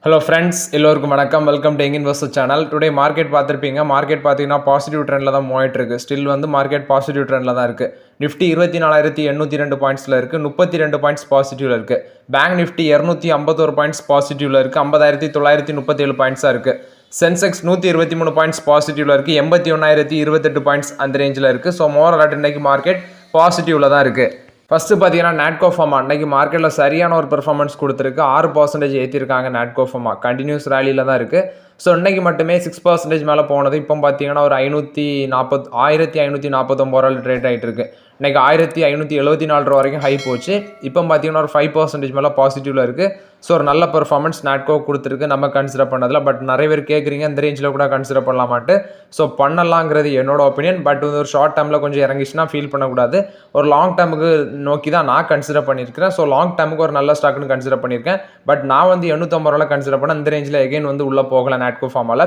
Hello friends, எல்லோருக்கும் வணக்கம். Welcome to young investor channel. Today market பார்த்துருப்பீங்க. மார்க்கெட் பார்த்தீங்கன்னா பாசிட்டிவ் ட்ரெண்டில் தான் மூவாயிட்டு இருக்கு. ஸ்டில் வந்து மார்க்கெட் பாசிட்டிவ் ட்ரெண்டில் தான் இருக்குது. நிஃப்டி 24,802 பாயிண்ட்ஸில் இருக்குது, 32 பாயிண்ட்ஸ் பாசிட்டிவில் இருக்குது. பேங்க் நிஃப்டி 251 பாயிண்ட்ஸ் பாசிட்டிவில் இருக்குது, 50,937 பாயிண்ட்ஸாக இருக்குது. சென்செக்ஸ் 123 பாயிண்ட்ஸ் பாசிட்டிவில் இருக்குது, 81,028 பாயிண்ட்ஸ் அந்த ரேஞ்சில் இருக்குது. ஸோ மோர் அலர்ட் இன்றைக்கி மார்க்கெட் பாசிட்டிவில் தான் இருக்குது. ஃபஸ்ட்டு பார்த்தீங்கன்னா நாட்கோ ஃபார்மா அன்றைக்கி மார்க்கெட்டில் சரியான ஒரு பெர்ஃபார்மன்ஸ் கொடுத்துருக்கு. 6% ஏற்றிருக்காங்க. நாட்கோ ஃபார்மா கண்டினியூஸ் ரேலியில் தான் இருக்குது. ஸோ இன்றைக்கி மட்டுமே 6% மேலே போனது. இப்போ பார்த்தீங்கன்னா ஒரு 1,549 ரூபாயில் ட்ரேட் ஆகிட்டு இருக்கு. இன்றைக்கி 1,574 ரூபா வரைக்கும் ஹை போச்சு. இப்போ பார்த்தீங்கன்னா ஒரு 5% மேலே பாசிட்டிவில் இருக்குது. ஸோ ஒரு நல்ல பெர்ஃபார்மன்ஸ் நாட்கோ கொடுத்துருக்கு நம்ம கன்சிடர் பண்ணதில். பட் நிறைய பேர் கேட்குறீங்க இந்த ரேஞ்சில் கூட கன்சிடர் பண்ணலாமாட்டு. ஸோ பண்ணலாங்கிறது என்னோட ஒப்பீனியன். பட் ஒரு ஷார்ட் டேர்மில் கொஞ்சம் இறங்கிச்சுன்னா ஃபீல் பண்ணக்கூடாது. ஒரு லாங் டேர்முக்கு நோக்கி தான் நான் கன்சிடர் பண்ணியிருக்கிறேன். ஸோ லாங் டேர்முக்கு ஒரு நல்ல ஸ்டாக்னு கன்சிடர் பண்ணியிருக்கேன். பட் நான் வந்து 850 ரூபாயில் கன்சிடர் பண்ணேன். இந்த ரேஞ்சில் எகைன் வந்து உள்ளே போகல. நாட்கோ ஃபார்மால்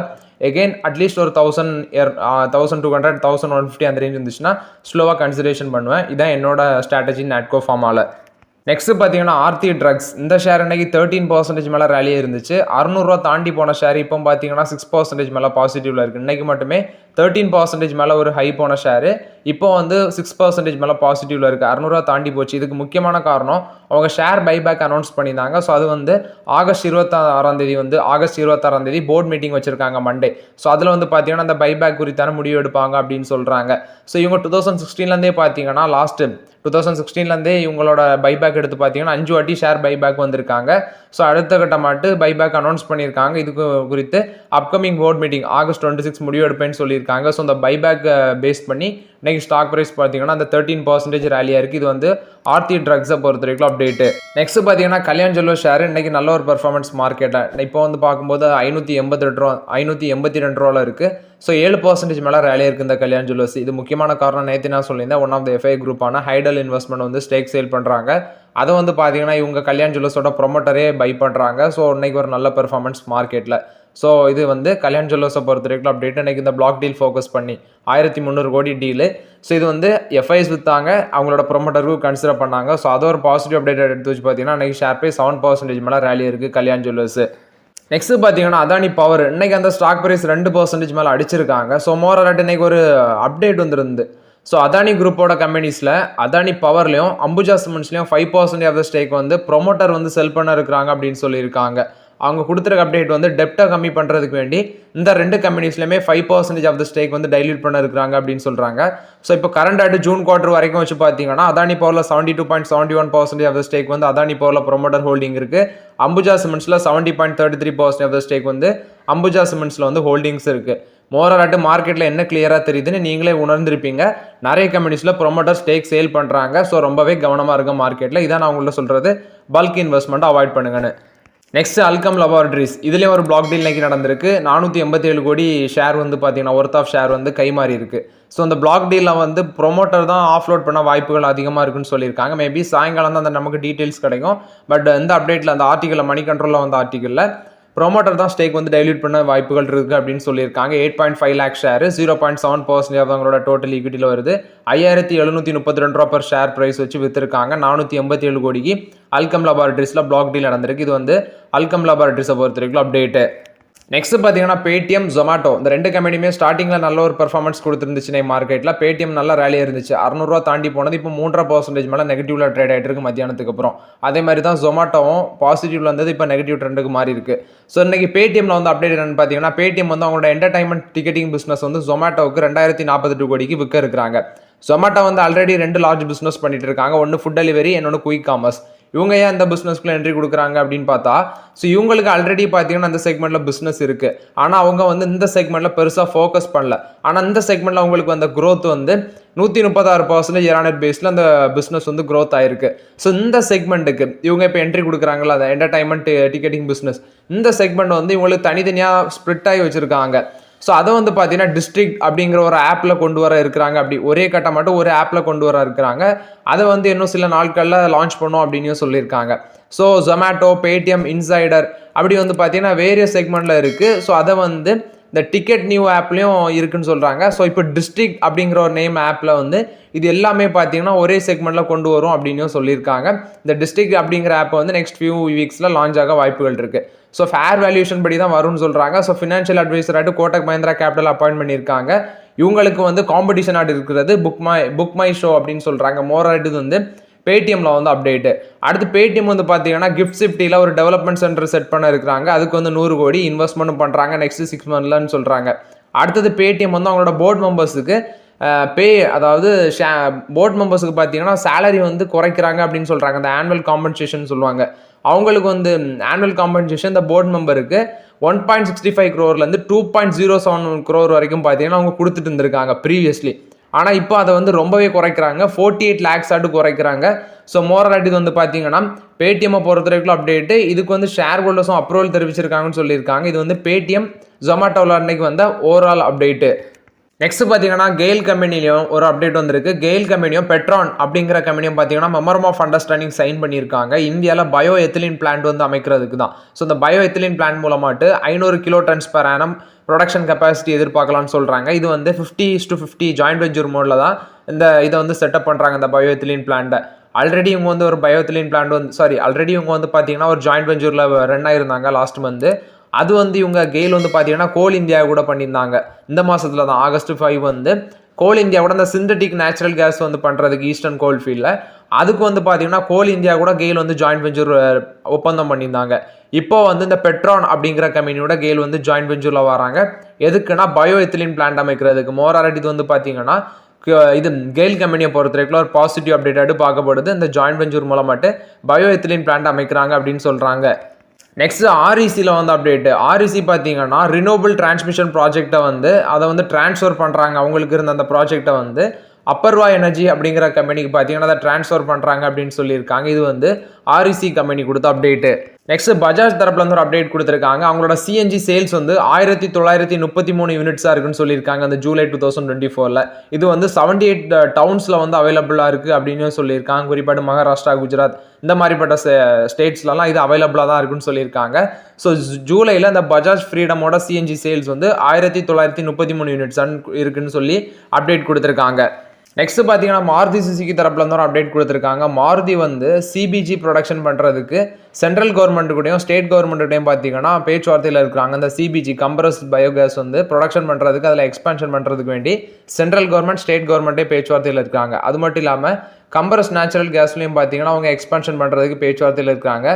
எகைன் அட்லீஸ்ட் ஒரு 1,200 1,150 அந்த ரேஞ்ச் இருந்துச்சுன்னா ஸ்லோவாக கன்சிடரேஷன் பண்ணுவேன். இதான் என்னோட ஸ்ட்ராட்டஜி நாட்கோ ஃபார்மால். நெக்ஸ்ட் பார்த்தீங்கன்னா ஆர்த்தி ட்ரக்ஸ். இந்த ஷேர் இன்னைக்கு 13% மேலே ரேலியே இருந்துச்சு. 600 ரூபா தாண்டி போன ஷேர் இப்போ பார்த்தீங்கன்னா 6% மேலே பாசிட்டிவில் இருக்குது. இன்றைக்கி மட்டுமே 13% மேலே ஒரு ஹை போன ஷேரு இப்போ வந்து 6% மேலே பாசிட்டிவில் இருக்குது. 600 ரூபா தாண்டி போச்சு. இதுக்கு முக்கியமான காரணம் அவங்க ஷேர் பைபேக் அனௌன்ஸ் பண்ணியிருந்தாங்க. ஸோ அது வந்து ஆகஸ்ட் 26 போர்ட் மீட்டிங் வச்சுருக்காங்க மண்டே. ஸோ அதில் வந்து பார்த்தீங்கன்னா அந்த பைபேக் குறித்தான முடிவு எடுப்பாங்க அப்படின்னு சொல்கிறாங்க. ஸோ இவங்க 2016 பார்த்தீங்கன்னா லாஸ்ட்டு 2016 இவங்களோட பைபேக் எடுத்து பார்த்தீங்கன்னா 5 வாட்டி ஷேர் பைபேக் வந்திருக்காங்க. ஸோ அடுத்த கட்டமாட்டு பைபேக் அனௌன்ஸ் பண்ணியிருக்காங்க. இதுக்கு குறித்து அப்கமிங் போர்ட் மீட்டிங் ஆகஸ்ட் 26 முடிவு எடுப்பேன்னு சொல்லியிருக்காங்க. ஸோ அந்த பைபேக் பேஸ் பண்ணி இன்னைக்கு ஸ்டாக் ப்ரைஸ் பார்த்தீங்கன்னா அந்த 13% ரேலியாக இருக்குது. இது வந்து ஆர்த்தி ட்ரக்ஸை பொறுத்த வரைக்கும் அப்டேட்டு. நெக்ஸ்ட் பார்த்தீங்கன்னா கல்யாண் ஜுவல்லர்ஸ் ஷேர் இன்னைக்கு நல்ல ஒரு பெர்ஃபார்மன்ஸ் மார்க்கெட்டில் இப்போ வந்து பார்க்கும்போது 582 ரூபாவில் இருக்குது. ஸோ 7% மேலே ரேலியாக இருக்குது இந்த கல்யாண் ஜுவல்லர்ஸ். இது முக்கியமான காரணம் நேற்று நான் சொல்லியிருந்தேன். ஒன் ஆஃப் த எஃப்ஐ குரூப்பான ஹைடல் இன்வெஸ்ட்மெண்ட் வந்து ஸ்டேக் சேல் பண்ணுறாங்க. அதை வந்து பார்த்தீங்கன்னா இவங்க கல்யாண் ஜுவல்லர்ஸோட ப்ரொமோட்டரே பை பண்ணுறாங்க. ஸோ இன்னைக்கு ஒரு நல்ல பெர்ஃபார்மன்ஸ் மார்க்கெட்டில். ஸோ இது வந்து கல்யாண் ஜுவல்லர்ஸை பொறுத்த வரைக்கும் அப்டேட். இன்றைக்கி இந்த பிளாக் டீல் ஃபோக்கஸ் பண்ணி 1,300 கோடி டீலு. ஸோ இது வந்து எஃப்ஐஸ் விற்றாங்க, அவங்களோட ப்ரொமோட்டருக்கு கன்சிடர் பண்ணாங்க. ஸோ அதை ஒரு பாசிட்டிவ் அப்டேட் எடுத்து வச்சு பார்த்தீங்கன்னா இன்றைக்கி ஷேர் ப்ரைஸ் 7% மேலே ரேலி இருக்குது கல்யாண் ஜுவல்லர்ஸ். நெக்ஸ்ட் பார்த்தீங்கன்னா அதானி பவர். இன்னைக்கு அந்த ஸ்டாக் ப்ரைஸ் 2% மேலே அடிச்சிருக்காங்க. ஸோ மோர் அலர்ட் இன்னைக்கு ஒரு அப்டேட் வந்துருந்து. ஸோ அதானி குரூப்போட கம்பெனிஸில் அதானி பவர்லையும் அம்புஜா சிமெண்ட்ஸ்லையும் 5% ஆஃப் த ஸ்டேக் வந்து ப்ரொமோட்டர் வந்து செல் பண்ண இருக்கிறாங்க அப்படின்னு சொல்லியிருக்காங்க. அவங்க கொடுத்துருக்க அப்டேட் வந்து டெப்டை கம்மி பண்ணுறதுக்கு வேண்டி இந்த 2 கம்பெனிஸ்லையுமே 5% ஆஃப் த ஸ்டேக் வந்து டைல்யூட் பண்ண இருக்கிறாங்க அப்படின்னு சொல்கிறாங்க. ஸோ இப்போ கரண்ட் ஆட்டு ஜூன் குவார்டர் வரைக்கும் வச்சு பார்த்தீங்கன்னா அதானி பவரில் 72.71% ஆஃப் த ஸ்டேக் வந்து அதானி பவரில் ப்ரொமோட்டர் ஹோல்டிங் இருக்குது. அம்புஜா சிமெண்ட்ஸில் 70.33% ஆஃப் த ஸ்டேக் வந்து அம்புஜா சிமெண்ட்ஸில் வந்து ஹோல்டிங்ஸ் இருக்குது. மோரலாட்டு மார்க்கெட்டில் என்ன கிளியராக தெரியுதுன்னு நீங்களே உணர்ந்திருப்பீங்க. நிறைய கம்பெனிஸில் ப்ரொமோட்டர் ஸ்டேக் சேல் பண்ணுறாங்க. ஸோ ரொம்பவே கவனமாக இருக்க மார்க்கெட்டில். இதான் நான் உங்கள்கிட்ட சொல்கிறது, பல்க் இன்வெஸ்ட்மெண்ட்டை அவாய்ட் பண்ணுங்கன்னு. Next அல்கம் laboratories. இதுலேயும் ஒரு பிளாக் டீல் இன்னைக்கு நடந்திருக்கு. 487 கோடி ஷேர் வந்து பார்த்தீங்கன்னா ஒர்த் ஆஃப் ஷேர் வந்து கைமாறி இருக்குது. ஸோ அந்த பிளாக் டீலில் வந்து ப்ரொமோட்டர் தான் ஆஃப்லோட் பண்ண வாய்ப்புகள் அதிகமாக இருக்குன்னு சொல்லியிருக்காங்க. மேபி சாயங்காலம் தான் அந்த நமக்கு டீட்டெயில்ஸ் கிடைக்கும். பட் இந்த அப்டேட்டில் அந்த ஆர்டிக்கலில் மணி கண்ட்ரோலில் வந்த ஆர்டிக்கலில் ப்ரொமோட்டர் தான் ஸ்டேக் வந்து டைல்யூட் பண்ண வாய்ப்புகள் இருக்குது அப்படின்னு சொல்லியிருக்காங்க. 8.5 லேக் ஷேர் 0.7% அவங்களோட டோட்டல் ஈக்விட்டியில் வருது. 5,732 ரூபா பர் ஷேர் ப்ரைஸ் வச்சு விற்றுருக்காங்க. 487 கோடிக்கு அல்கம் லெபார்டரிஸில் பிளாக் டீல் நடந்திருக்கு. இது வந்து அல்கம் லெபார்டரிஸை பொறுத்த வரைக்கும் அப்டேட்டு. நெக்ஸ்ட் பார்த்தீங்கன்னா பேடிஎம், ஜொமேட்டோ. இந்த 2 கம்பெனியுமே ஸ்டார்டிங்கில் நல்ல ஒரு பெர்ஃபார்மன்ஸ் கொடுத்துருந்துச்சு மார்க்கெட்டில். பேடிஎம் நல்ல ரேலியாக இருந்துச்சு. 600 ரூபா தாண்டி போனது இப்போ 3.5% மேலே நெகட்டிவ்ல ட்ரேட் ஆகிட்டு இருக்கு மத்தியானத்துக்கு அப்புறம். அதே மாதிரி தான் ஜொமேட்டோவும் பாசிட்டிவ்ல இருந்தது, இப்போ நெகட்டிவ் ட்ரெண்டுக்கு மாறி இருக்கு. ஸோ இன்னைக்கு பேடிஎம்ல வந்து அப்டேட் என்னன்னு பார்த்தீங்கன்னா பேடிஎம் வந்து அவங்களோட என்டர்டைன்மெண்ட் டிக்கெட்டிங் பிஸ்னஸ் வந்து ஜொமேட்டோவுக்கு 2,048 கோடிக்கு விற்க இருக்கிறாங்க. ஜொமேட்டோ வந்து ஆல்ரெடி 2 லார்ஜ் பிஸ்னஸ் பண்ணிட்டு இருக்காங்க. ஒன்று ஃபுட் டெலிவரி, இன்னொன்று குயிக் காமர்ஸ். இவங்க ஏன் இந்த பிஸ்னஸ்க்குள்ள என்ட்ரி கொடுக்குறாங்க அப்படின்னு பார்த்தா, ஸோ இவங்களுக்கு ஆல்ரெடி பார்த்தீங்கன்னா அந்த செக்மெண்ட்டில் பிஸ்னஸ் இருக்குது. ஆனால் அவங்க வந்து இந்த செக்மெண்ட்டில் பெருசாக ஃபோக்கஸ் பண்ணல. ஆனால் இந்த செக்மெண்ட்டில் அவங்களுக்கு அந்த க்ரோத் வந்து 136% இயர் பேஸில் அந்த பிஸ்னஸ் வந்து க்ரோத் ஆயிருக்கு. ஸோ இந்த செக்மெண்ட்டுக்கு இவங்க இப்போ என்ட்ரி கொடுக்குறாங்களா, அந்த என்டர்டைன்மெண்ட் டிக்கெட்டிங் பிஸ்னஸ், இந்த செக்மெண்ட் வந்து இவங்களுக்கு தனித்தனியாக ஸ்ப்ளிட் ஆகி வச்சுருக்காங்க. ஸோ அதை வந்து பார்த்தீங்கன்னா டிஸ்ட்ரிக்ட் அப்படிங்கிற ஒரு ஆப்பில் கொண்டு வர இருக்கிறாங்க. அப்படி ஒரே கட்டம் மட்டும் ஒரு ஆப்பில் கொண்டு வர இருக்கிறாங்க. அதை வந்து இன்னும் சில நாட்களில் லான்ச் பண்ணோம் அப்படின்னு சொல்லியிருக்காங்க. ஸோ ஜொமேட்டோ, பேடிஎம், இன்சைடர் அப்படி வந்து பார்த்தீங்கன்னா வேரியஸ் செக்மெண்ட்டில் இருக்குது. ஸோ அதை வந்து இந்த டிக்கெட் நியூ ஆப்லேயும் இருக்குன்னு சொல்கிறாங்க. ஸோ இப்போ டிஸ்ட்ரிக்ட் அப்படிங்கிற ஒரு நேம் ஆப்பில் வந்து இது எல்லாமே பார்த்தீங்கன்னா ஒரே செக்மெண்ட்டில் கொண்டு வரும் அப்படின்னு சொல்லியிருக்காங்க. இந்த டிஸ்ட்ரிக்ட் அப்படிங்கிற ஆப்பை வந்து நெக்ஸ்ட் ஃபியூ வீக்ஸில் லான்ச் ஆக வாய்ப்புகள் இருக்குது. ஸோ ஃபேர் வேல்யூஷன் படி தான் வரும்னு சொல்கிறாங்க. ஸோ ஃபினான்ஷியல் அட்வைசராகிட்டு கோட்டக் மஹிந்திரா கேபிட்டல் அப்பாயின்ட் பண்ணியிருக்காங்க. இவங்களுக்கு வந்து காம்படிஷன் ஆட் இருக்கிறது புக் மை ஷோ அப்படின்னு சொல்கிறாங்க. மோராட் இது வந்து பேடிஎம்ல வந்து அப்டேட்டு. அடுத்து பேடிஎம் வந்து பார்த்தீங்கன்னா கிஃப்ட் சிப்டியில் ஒரு டெவலப்மெண்ட் சென்டர் செட் பண்ண இருக்கிறாங்க. அதுக்கு வந்து 100 கோடி இன்வெஸ்ட்மெண்ட் பண்ணுறாங்க நெக்ஸ்ட் 6 மந்த்லன்னு சொல்கிறாங்க. அடுத்தது பேடிஎம் வந்து அவங்களோட போர்ட் மெம்பர்ஸுக்கு அதாவது போர்ட் மெம்பர்ஸுக்கு பார்த்தீங்கன்னா சேலரி வந்து குறைக்கிறாங்க அப்படின்னு சொல்கிறாங்க. அந்த ஆனுவல் காம்பன்சேஷன் சொல்லுவாங்க. அவங்களுக்கு வந்து ஆனுவல் காம்பன்சேஷன் இந்த போர்ட் மெம்பருக்கு 1.65 crore 2.07 crore வரைக்கும் பார்த்தீங்கன்னா அவங்க கொடுத்துட்டு இருந்திருக்காங்க ப்ரீவியஸ்லி. ஆனால் இப்போ அதை வந்து ரொம்பவே குறைக்கிறாங்க, 48 lakhs குறைக்கிறாங்க. ஸோ மோராட் இது வந்து பார்த்தீங்கன்னா பேடிஎம்மை பொறுத்த வரைக்கும் அப்டேட்டு. இதுக்கு வந்து ஷேர் ஹோல்டர்ஸும் அப்ரூவல் தெரிவிச்சிருக்காங்கன்னு சொல்லியிருக்காங்க. இது வந்து பேடிஎம் ஜொமேட்டோவில் அன்னைக்கு வந்த ஓவரால் அப்டேட்டு. நெக்ஸ்ட் பார்த்தீங்கன்னா கெயில் கம்பெனிலையும் ஒரு அப்டேட் வந்திருக்கு. கெயில் கம்பெனியும் பெட்ரான் அப்படிங்கிற கம்பெனியும் பார்த்தீங்கன்னா மெமரம் ஆஃப் அண்டர்ஸ்டாண்டிங் சைன் பண்ணியிருக்காங்க. இந்தியாவில் பயோ எத்திலின் பிளான்ட் வந்து அமைக்கிறதுக்கு தான். ஸோ இந்த பயோ எத்திலின் பிளான்ட் மூலமாட்டு 500 kilotons per annum production capacity எதிர்பார்க்கலாம்னு சொல்கிறாங்க. இது வந்து 50:50 ஜாயிண்ட் வெஞ்சர் மோடில் தான் இதை வந்து செட்டப் பண்ணுறாங்க இந்த பயோ எத்திலின் பிளான்ட்டை. ஆல்ரெடி இவங்க வந்து ஒரு பயோ எத்திலின் பிளான்ட் வந்து ஆல்ரெடி இவங்க வந்து பார்த்தீங்கன்னா ஒரு ஜாயிண்ட் வெஞ்சூரில் ரன் ஆயிருந்தாங்க லாஸ்ட் மந்த். அது வந்து இவங்க கெயில் வந்து பார்த்தீங்கன்னா கோல் இந்தியா கூட பண்ணியிருந்தாங்க. இந்த மாதத்தில் தான் August 5 வந்து கோல் இந்தியா கூட இந்த சிந்தட்டிக் நேச்சுரல் கேஸ் வந்து பண்ணுறதுக்கு ஈஸ்டர்ன் கோல் ஃபீல்டில் அதுக்கு வந்து பார்த்தீங்கன்னா கோல் இந்தியா கூட கெயில் வந்து ஜாயிண்ட் வெஞ்சூர் ஒப்பந்தம் பண்ணியிருந்தாங்க. இப்போ வந்து இந்த பெட்ரான் அப்படிங்கிற கம்பெனியோட கெயில் வந்து ஜாயிண்ட் வெஞ்சூரில் வராங்க. எதுக்குன்னா பயோ எத்திலின் பிளான்ட் அமைக்கிறதுக்கு. மோராட் இது வந்து பார்த்தீங்கன்னா இது கெயில் கம்பெனியை பொறுத்த வரைக்கும் ஒரு பாசிட்டிவ் அப்டேட்டாக பார்க்கப்படுது. இந்த ஜாயிண்ட் வெஞ்சூர் மூலமாட்டு பயோ எத்திலின் பிளான்ட் அமைக்கிறாங்க அப்படின்னு சொல்கிறாங்க. நெக்ஸ்ட் ஆர்இசியில் வந்து அப்டேட்டு. ஆர்இசி பார்த்தீங்கன்னா ரினோவபிள் டிரான்ஸ்மிஷன் ப்ராஜெக்டை வந்து அதை வந்து டிரான்ஸ்ஃபர் பண்ணுறாங்க. அவங்களுக்கு இருந்த அந்த ப்ராஜெக்டை வந்து அப்பர்வா எனர்ஜி அப்படிங்கிற கம்பெனிக்கு பார்த்தீங்கன்னா அதை டிரான்ஸ்ஃபர் பண்ணுறாங்க அப்படின்னு சொல்லியிருக்காங்க. இது வந்து ஆர்இசி கம்பெனி கொடுத்த அப்டேட்டு. நெக்ஸ்ட் பஜாஜ் தரப்புல வந்து ஒரு அப்டேட் கொடுத்துருக்காங்க. அவங்களோட சிஎன்ஜி சேல்ஸ் வந்து 1933 யூனிட்ஸாக இருக்குன்னு சொல்லியிருக்காங்க அந்த ஜூலை 2024. இது வந்து 78 டவுன்ஸில் வந்து அவைலபிளாக இருக்குது அப்படின்னு சொல்லியிருக்காங்க. குறிப்பாக மகாராஷ்டிரா, குஜராத் இந்த மாதிரிப்பட்ட ஸ்டேட்ஸ்லாம் இது அவைலபிளாக தான் இருக்குன்னு சொல்லியிருக்காங்க. ஸோ ஜூலையில் அந்த பஜாஜ் ஃப்ரீடமோட சிஎன்ஜி சேல்ஸ் வந்து 1933 யூனிட்ஸ் இருக்குன்னு சொல்லி அப்டேட் கொடுத்துருக்காங்க. நெக்ஸ்ட் பார்த்தீங்கன்னா மாருதி சுசுகி தரப்புல இருந்து ஒரு அப்டேட் கொடுத்துருக்காங்க. மாருதி வந்து சிபிஜி ப்ரொடக்ஷன் பண்ணுறதுக்கு சென்ட்ரல் கவர்மெண்ட் கூடயும் ஸ்டேட் கவர்மெண்ட் கூடயும் பார்த்தீங்கன்னா பேச்சுவார்த்தையில் இருக்கிறாங்க. அந்த சிபிஜி கம்ப்ரஸ்ட் பயோகேஸ் வந்து ப்ரொடக்ஷன் பண்ணுறதுக்கு அதில் எக்ஸ்பான்ஷன் பண்ணுறதுக்கு வேண்டி சென்ட்ரல் கவர்மெண்ட் ஸ்டேட் கவர்மெண்ட்டே பேச்சுவார்த்தையில் இருக்காங்க. அது மட்டும் இல்லாமல் கம்ப்ரஸ்ட் நேச்சுரல் கேஸ்லையும் பார்த்தீங்கன்னா அவங்க எக்ஸ்பான்ஷன் பண்ணுறதுக்கு பேச்சுவார்த்தையில் இருக்காங்க.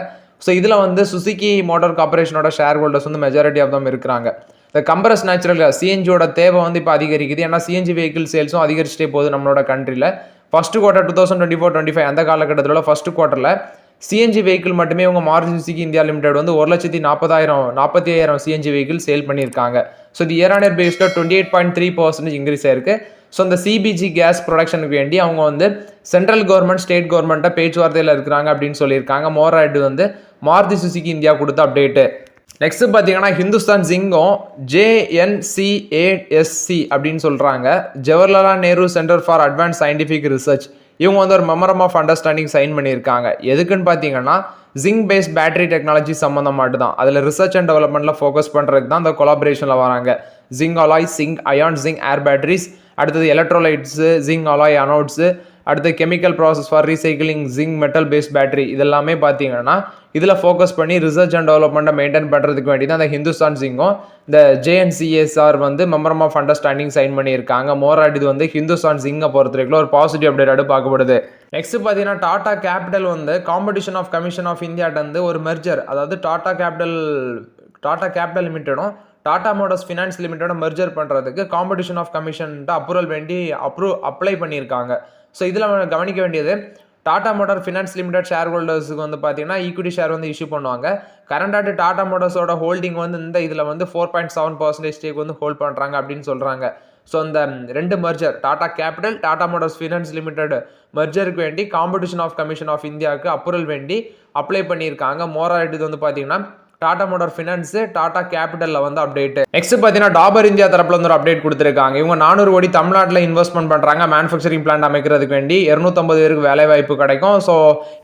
ஸோ இதில் வந்து சுசுகி மோட்டார் கார்பரேஷனோட ஷேர் ஹோல்டர்ஸ் வந்து மெஜாரிட்டி ஆஃப் தம் இருக்கிறாங்க. இந்த கம்ப்ரஸ் நேச்சுரல் கேஸ் சிஎன்ஜியோட தேவை வந்து இப்போ அதிகரிக்குது. ஏன்னா சிஎன்ஜி வெஹிக்கிள் சேல்ஸும் அதிகரிச்சுட்டே போகுது நம்மளோட கண்ட்ரியில். ஃபர்ஸ்ட் குவார்ட்டர் 2024-25 அந்த காலகட்டத்தில் ஃபர்ஸ்ட் குவார்ட்டரில் சிஎன்ஜி வெஹிக்கிள் மட்டுமே இவங்க மாருதி சுசுகி இந்தியா லிமிடெட் வந்து 1,40,000 சிஎன்ஜி வெஹிக்கிள் சேல் பண்ணியிருக்காங்க. ஸோ இது இயர் ஆன் இயர் பேஸில் 28.3% இன்க்ரீஸ் ஆயிருக்கு. ஸோ இந்த சிபிஜி கேஸ் ப்ரொடக்ஷனுக்கு வேண்டி அவங்க வந்து சென்ட்ரல் கவர்மெண்ட் ஸ்டேட் கவர்மெண்ட்டை பேச்சுவார்த்தையில் இருக்கிறாங்க அப்படின்னு சொல்லியிருக்காங்க. மோராட் வந்து மாருதி சுசுகி இந்தியா கொடுத்த அப்டேட்டு. நெக்ஸ்ட் பார்த்தீங்கன்னா ஹிந்துஸ்தான் ஜிங்கும் JNCASC அப்படின்னு சொல்கிறாங்க. Jawaharlal Nehru centre for advance scientific research. இவங்க வந்து ஒரு மெமரம் ஆஃப் அண்டர்ஸ்டாண்டிங் சைன் பண்ணியிருக்காங்க. எதுக்குன்னு பார்த்தீங்கன்னா ஜிங்க் பேஸ்ட் பேட்டரி டெக்னாலஜி சம்மந்தமாட்டு தான். அதில் ரிசர்ச் அண்ட் டெவலப்மெண்ட்டில் ஃபோக்கஸ் பண்ணுறதுக்கு தான் அந்த கொலாபரேஷனில் வராங்க. Zinc alloy, zinc ion, zinc air batteries, அடுத்தது எலக்ட்ரோலைட்ஸு, ஜிங்க் அலாய் அனோட்ஸு, அடுத்து chemical process for recycling zinc metal based battery. இதெல்லாமே பார்த்தீங்கன்னா இதில் ஃபோக்கஸ் பண்ணி ரிசர்ச் அண்ட் டெவலப்மெண்ட்டை மெயின்டைன் பண்ணுறதுக்கு வேண்டி தான் அந்த ஹிந்துஸ்தான் ஜிங்கும் இந்த JNCASR வந்து மெமரம் ஆஃப் அண்டர்ஸ்டாண்டிங் சைன் பண்ணியிருக்காங்க. மோராட் இது வந்து ஹிந்துஸ்தான் ஜிங்கை பொறுத்த வரைக்கும் ஒரு பாசிட்டிவ் அப்டேட் பார்க்கப்படுது. நெக்ஸ்ட் பார்த்தீங்கன்னா டாடா கேபிட்டல் வந்து காம்படிஷன் ஆஃப் கமிஷன் ஆஃப் இந்தியாட்ட வந்து ஒரு மெர்ஜர், அதாவது டாடா கேபிட்டல் லிமிட்டடும் டாடா மோட்டார்ஸ் ஃபினான்ஸ் லிமிட்டோட மெர்ஜர் பண்ணுறதுக்கு காம்படிஷன் ஆஃப் கமிஷன்ட்டு அப்ரூவல் வேண்டி அப்ளை பண்ணியிருக்காங்க. ஸோ இதில் கவனிக்க வேண்டியது Tata motor finance limited share ஹோல்டர்ஸுக்கு வந்து பார்த்தீங்கன்னா ஈக்விட்டி ஷேர் வந்து இஷ்யூ பண்ணுவாங்க. கரண்டாட்டு டாடா மோட்டார்ஸோட ஹோல்டிங் வந்து இந்த இதில் வந்து 4.7% ஸ்டேக் வந்து ஹோல்ட் பண்ணுறாங்க அப்படின்னு சொல்கிறாங்க. ஸோ இந்த ரெண்டு merger Tata capital Tata motors finance limited மெர்ஜருக்கு வேண்டி காம்படிஷன் ஆஃப் கமிஷன் ஆஃப் இந்தியாவுக்கு அப்ரூவல் வேண்டி அப்ளை பண்ணியிருக்காங்க. மோராட் இது வந்து பார்த்தீங்கன்னா டாடா மோட்டார் ஃபினான்ஸ் டாடா கேபிட்டலில் வந்து அப்டேட். நெக்ஸ்ட் பார்த்தீங்கன்னா டாபர் இந்தியா தரப்புல வந்து ஒரு அப்டேட் கொடுத்துருக்காங்க. இவங்க 400 கோடி தமிழ்நாட்டில் இன்வெஸ்ட்மெண்ட் பண்ணுறாங்க. மேனுஃபேக்சரிங் பிளான்ட் அமைக்கிறதுக்கு வேண்டி 250 பேருக்கு வேலை வாய்ப்பு கிடைக்கும். ஸோ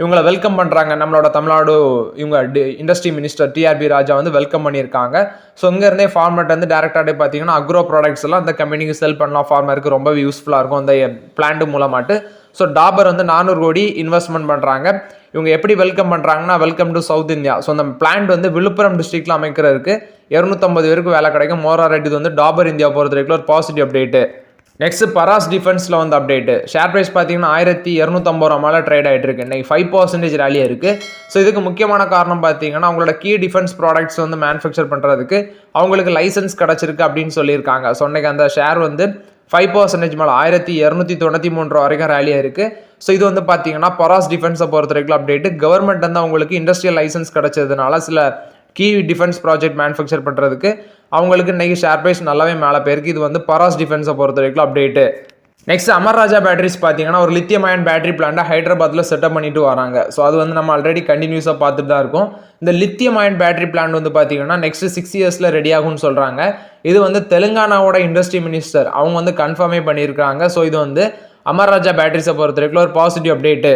இவங்களை வெல்கம் பண்ணுறாங்க. நம்மளோட தமிழ்நாடு இவங்க இண்டஸ்ட்ரி மினிஸ்டர் TRB ராஜா வந்து வெல்கம் பண்ணியிருக்காங்க. ஸோ இங்கேருந்தே ஃபார்மர்ட் வந்து டேரக்டாக பார்த்தீங்கன்னா அக்ரோ ப்ராடக்ட்ஸ் எல்லாம் அந்த கம்பெனிக்கு செல் பண்ணலாம். ஃபார்மருக்கு ரொம்ப யூஸ்ஃபுல்லாக இருக்கும் அந்த பிளான்ட் மூலமாட்டு. ஸோ டாபர் வந்து 400 கோடி இன்வெஸ்ட்மெண்ட் பண்ணுறாங்க. இவங்க எப்படி வெல்கம் பண்ணுறாங்கன்னா, welcome to south India. So அந்த பிளான்ட் வந்து விழுப்புரம் டிஸ்ட்ரிக்ட்ல அமைக்கிறதுக்கு 250 பேருக்கு வேலை கிடைக்கும். மோராரெட் இது வந்து டாபர் இந்தியா பொறுத்த வரைக்கும் ஒரு பாசிட்டிவ் அப்டேட்டு. நெக்ஸ்ட் பராஸ் டிஃபென்ஸில் வந்து அப்டேட்டு. ஷேர் ப்ரைஸ் பார்த்தீங்கன்னா 1250 ரூபா மேலே ட்ரேட் ஆகிட்டு இருக்கு. இன்னைக்கு 5% ரேலியாக இருக்குது. ஸோ இதுக்கு முக்கியமான காரணம் பார்த்தீங்கன்னா அவங்களோட கீ டிஃபென்ஸ் ப்ராடக்ட்ஸ் வந்து மேனுஃபேக்சர் பண்ணுறதுக்கு அவங்களுக்கு லைசன்ஸ் கிடச்சிருக்கு அப்படின்னு சொல்லியிருக்காங்க. ஸோ இன்னைக்கு அந்த ஷேர் வந்து 5% மேலே 1293 ரூபா வரைக்கும் ரேலியாக இருக்குது. ஸோ இது வந்து பார்த்தீங்கன்னா பராஸ் டிஃபென்ஸை பொறுத்த வரைக்கும் அப்டேட்டு. கவர்மெண்ட் வந்து அவங்களுக்கு இண்டஸ்ட்ரியல் லைசன்ஸ் கிடச்சதுனால சில கீ டிஃபென்ஸ் ப்ராஜெக்ட் மேனுஃபேக்சர் பண்ணுறதுக்கு அவங்களுக்கு இன்றைக்கி ஷேர் ப்ரைஸ் நல்லாவே மேலே போயிருக்கு. இது வந்து பராஸ் டிஃபென்ஸை பொறுத்த வரைக்கும் அப்டேட்டு. நெக்ஸ்ட் அமர் ராஜா பேட்டரிஸ் பார்த்தீங்கன்னா ஒரு லித்தியம் அயன் பேட்டரி பிளான்ட்டை ஹைதராபாத்தில் செட்டப் பண்ணிட்டு வராங்க. ஸோ அது வந்து நம்ம ஆல்ரெடி கண்டினியூஸாக பார்த்துட்டு தான் இருக்கோம். இந்த லித்தியம் அயன் பேட்டரி பிளான்ட் வந்து பார்த்தீங்கன்னா நெக்ஸ்ட் 6 இயர்ஸில் ரெடி ஆகும்னு சொல்கிறாங்க. இது வந்து தெலுங்கானாவோட இண்டஸ்ட்ரி மினிஸ்டர் அவங்க வந்து கன்ஃபார்மே பண்ணியிருக்காங்க. ஸோ இது வந்து அமர் ராஜா பேட்டரிஸை பொறுத்த வரைக்கும் ஒரு பாசிட்டிவ் அப்டேட்டு.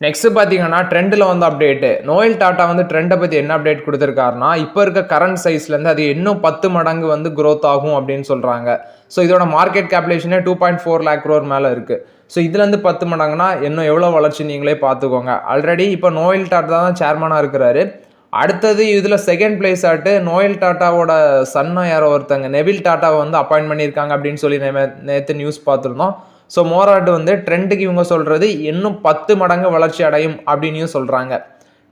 நெக்ஸ்ட் பார்த்தீங்கன்னா ட்ரெண்டில் வந்து அப்டேட்டு. நோயல் டாட்டா வந்து ட்ரெண்டை பற்றி என்ன அப்டேட் கொடுத்துருக்காருன்னா, இப்போ இருக்க கரண்ட் சைஸ்லேருந்து அது இன்னும் 10 மடங்கு வந்து க்ரோத் ஆகும் அப்படின்னு சொல்கிறாங்க. ஸோ இதோட மார்க்கெட் கேபிலேஷனே 2.4 lakh crore மேலே இருக்குது. ஸோ இதுலேருந்து 10 மடங்குனா இன்னும் எவ்வளோ வளர்ச்சி நீங்களே பார்த்துக்கோங்க. ஆல்ரெடி இப்போ நோயல் டாட்டா தான் சேர்மனாக இருக்கிறாரு. அடுத்தது இதில் செகண்ட் பிளேஸ் ஆட்டு நோயல் டாட்டாவோட சன்னா யாரோ ஒருத்தங்க நெவில் டாட்டாவை வந்து அப்பாயிண்ட் பண்ணியிருக்காங்க அப்படின்னு சொல்லி நேற்று நியூஸ் பார்த்துருந்தோம். ஸோ மோராட் வந்து ட்ரெண்டுக்கு இவங்க சொல்கிறது இன்னும் 10 மடங்கு வளர்ச்சி அடையும் அப்படின்னு சொல்கிறாங்க.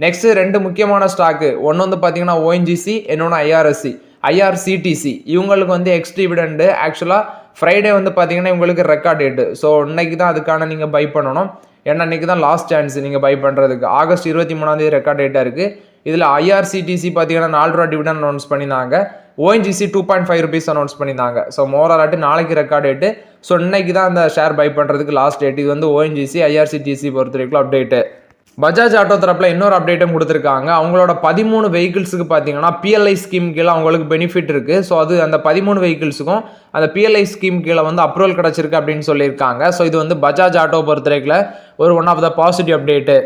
நெக்ஸ்ட்டு 2 முக்கியமான ஸ்டாக்கு. ஒன்று வந்து பார்த்தீங்கன்னா ஓஎன்ஜிசி, இன்னொன்று ஐஆர்சிடிசி. இவங்களுக்கு வந்து எக்ஸ் டிவிடெண்டு ஆக்சுவலாக ஃப்ரைடே வந்து பார்த்தீங்கன்னா இவங்களுக்கு ரெக்கார்ட் டேட்டு. ஸோ இன்னைக்கு தான் அதுக்கான நீங்கள் பை பண்ணணும். ஏன்னா இன்றைக்கி தான் லாஸ்ட் சான்ஸ் நீங்கள் பை பண்ணுறதுக்கு. ஆகஸ்ட் 23 ரெக்கார்ட் டேட்டாக இருக்குது. இதில் ஐஆர்சிடிசி பார்த்தீங்கன்னா 4 ரூபா டிவிடன் அனௌன்ஸ் பண்ணியிருந்தாங்க. ஓஎன்ஜிசி 2.5 rupees அனௌன்ஸ் பண்ணியிருந்தாங்க. ஸோ மோராலாட்டு நாளைக்கு ரெக்கார்ட் டேட்டு. ஸோ இன்னைக்கு தான் அந்த ஷேர் பை பண்ணுறதுக்கு லாஸ்ட் டேட். இது வந்து ஓஎன்ஜிசி ஐஆர்சிடிசி பொறுத்த வரைக்கும் அப்டேட்டு. பஜாஜ் ஆட்டோ தரப்பில் இன்னொரு அப்டேட்டும் கொடுத்துருக்காங்க. அவங்களோட 13 வெஹிக்கிள்ஸுக்கு பார்த்தீங்கன்னா பிஎல்ஐ ஸ்கீம் கீழே அவங்களுக்கு பெனிஃபிட் இருக்குது. ஸோ அது அந்த 13 வெஹிக்கிள்ஸுக்கும் அந்த பிஎல்ஐ ஸ்கீம் கீழே வந்து அப்ரூவல் கிடச்சிருக்கு அப்படின்னு சொல்லியிருக்காங்க. ஸோ இது வந்து பஜாஜ் ஆட்டோ பொறுத்த வரைக்கும் ஒரு one of the positive update.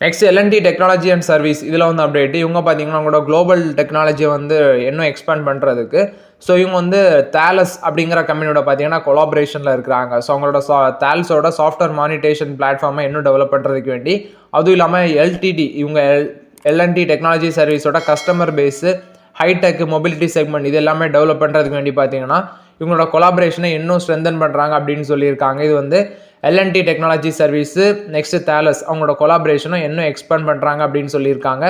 Next L and T technology and service இதில் வந்து அப்டேட். இவங்க பார்த்தீங்கன்னா அவங்களோட குளோபல் டெக்னாலஜியை வந்து இன்னும் எக்ஸ்பேண்ட் பண்ணுறதுக்கு ஸோ இவங்க வந்து தேலஸ் அப்படிங்கிற கம்பெனியோட பார்த்தீங்கன்னா கொலாபரேஷனில் இருக்கிறாங்க. ஸோ அவங்களோட தேல்ஸோட சாஃப்ட்வேர் மானிட்டேஷன் பிளாட்ஃபார்மை இன்னும் டெவலப் பண்ணுறதுக்கு வேண்டி, அதுவும் இல்லாமல் எல்டிடி இவங்க எல்என்டி டெக்னாலஜி சர்வீஸோட customer base hi-tech mobility segment இது எல்லாமே டெவலப் பண்ணுறதுக்கு வேண்டி பார்த்தீங்கன்னா இவங்களோட கொலாபரேஷனை இன்னும் ஸ்ட்ரென்தன் பண்ணுறாங்க அப்படின்னு சொல்லியிருக்காங்க. இது வந்து L and T technology service next Thales அவங்களோட கொலாபரேஷனை இன்னும் எக்ஸ்பேண்ட் பண்ணுறாங்க அப்படின்னு சொல்லியிருக்காங்க.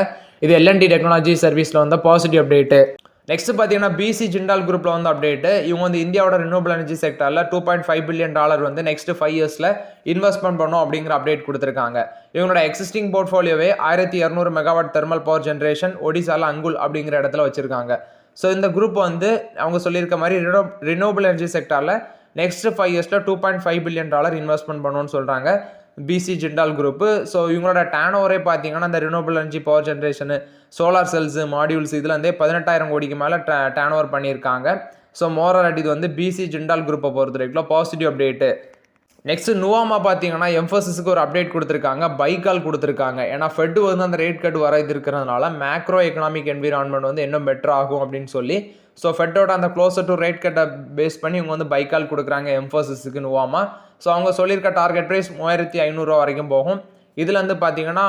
இது எல்என்டி டெக்னாலஜி சர்வீஸில் வந்து பாசிட்டிவ் அப்டேட்டு. நெக்ஸ்ட் பார்த்தீங்கன்னா பிசி ஜிண்டால் குரூப்பில் வந்து அப்டேட்டு. இவங்க வந்து இந்தியாவோட ரினியூவபிள் எனர்ஜி செக்டரில் $2.5 billion வந்து நெக்ஸ்ட் 5 இயர்ஸில் இன்வெஸ்ட்மெண்ட் பண்ணோம் அப்படிங்கிற அப்டேட் கொடுத்துருக்காங்க. இவங்களோட எக்ஸிஸ்டிங் போர்ட்ஃபோலியோவே 1200 மெகாவாட் தெர்மல் பவர் ஜென்ரேஷன் ஒடிசால அங்குல் அப்படிங்கிற இடத்துல வச்சிருக்காங்க. ஸோ இந்த குரூப் வந்து அவங்க சொல்லியிருக்க மாதிரி ரினியூவபிள் எனர்ஜி செக்டரில் நெக்ஸ்ட் 5 இயர்ஸில் $2.5 billion இன்வெஸ்ட்மெண்ட் பண்ணணும்னு சொல்கிறாங்க பிசி ஜிண்டால் குரூப்பு. ஸோ இவங்களோட டேன் ஓவரே பார்த்தீங்கன்னா இந்த renewable energy power generation solar cells modules இதுலேருந்தே 18,000 கோடிக்கு மேலே டேன் ஓவர் பண்ணியிருக்காங்க. ஸோ மோரால் இது வந்து பிசி ஜிண்டால் குரூப்பை பொறுத்த வரைக்கும் பாசிட்டிவ் அப்டேட்டு. நெக்ஸ்ட் நுவாமா பார்த்தீங்கன்னா எம்ஃபோசிஸ்க்கு ஒரு அப்டேட் கொடுத்துருக்காங்க, பைக்கால் கொடுத்துருக்காங்க. ஏன்னா ஃபெட் வந்து அந்த ரேட் கட் வர இது இருக்கிறதுனால மேக்ரோ எக்கனாமிக் என்விரான்மெண்ட் வந்து இன்னும் பெட்டர் ஆகும் அப்படின்னு சொல்லி ஸோ ஃபெட்டோட அந்த க்ளோசர் டு ரேட் கட்டை பேஸ் பண்ணி இவங்க வந்து பைக்கால் கொடுக்குறாங்க எம்ஃபோசிஸ்க்கு நுவாமா. ஸோ அவங்க சொல்லியிருக்க டார்கெட் ப்ரைஸ் 3500 வரைக்கும் போகும். இதில் வந்து பார்த்தீங்கன்னா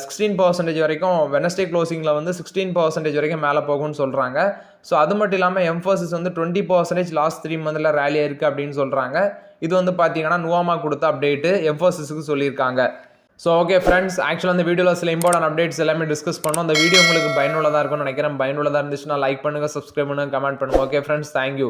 16% வரைக்கும் வெனஸ்டே க்ளோசிங்கில் வந்து 16% வரைக்கும் மேலே போகும்னு சொல்கிறாங்க. ஸோ அது மட்டும் இல்லாமல் எம்ஃபோசிஸ் வந்து 20% லாஸ்ட் 3 மந்தில் ரேலி இருக்குது அப்படின்னு சொல்கிறாங்க. இது வந்து பார்த்தீங்கன்னா நுவாமா கொடுத்த அப்டேட்டு எம்ஃபோசிஸ்க்கு சொல்லியிருக்காங்க. ஸோ ஓகே ஃப்ரெண்ட்ஸ், ஆக்சுவலாக அந்த வீடியோவில் சில இம்பார்ட்டன்ட் அப்டேட்ஸ் எல்லாமே டிஸ்கஸ் பண்ணோம். அந்த வீடியோ உங்களுக்கு பயனுள்ளதாக இருக்கும்னு நினைக்கிறேன். பயனுள்ளதாக இருந்துச்சுன்னா லைக் பண்ணுங்கள், சப்ஸ்கிரைப் பண்ணுங்கள், கமெண்ட் பண்ணுங்கள். Okay friends, thank you.